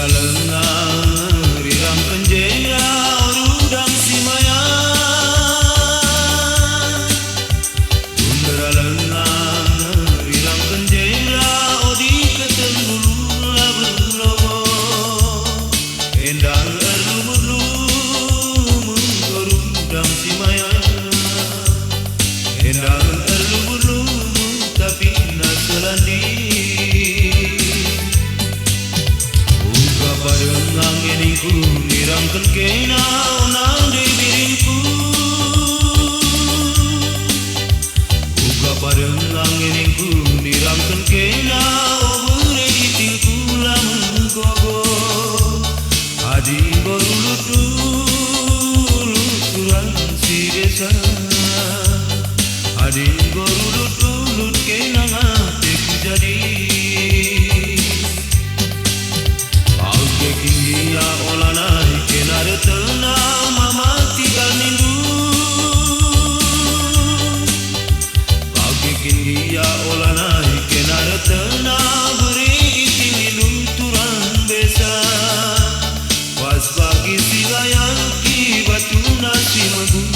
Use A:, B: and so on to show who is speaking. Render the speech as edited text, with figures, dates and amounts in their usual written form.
A: lengang rirang penjera rudang simaya. Bundera lengang rirang penjera odi keteng bulu labu-labu. Endang erlumur-lumur rudang simaya. Endang erlumur-lumur tapi nak selandi. Parengang eningku nirangkan kenau nang di biringku. Buka parengang eningku nirangkan kenau beregitingku lamun gogo. Adi gorulut-ulut si desa. Adi gorulut-ulut kenang hatiku jadi. Dia olah naik kenara tenang mama tinggal nindu. Kau bikin dia olah naik kenara tenang beri iting nindu turang besa. Pas pagi si layaki batu nasi magu.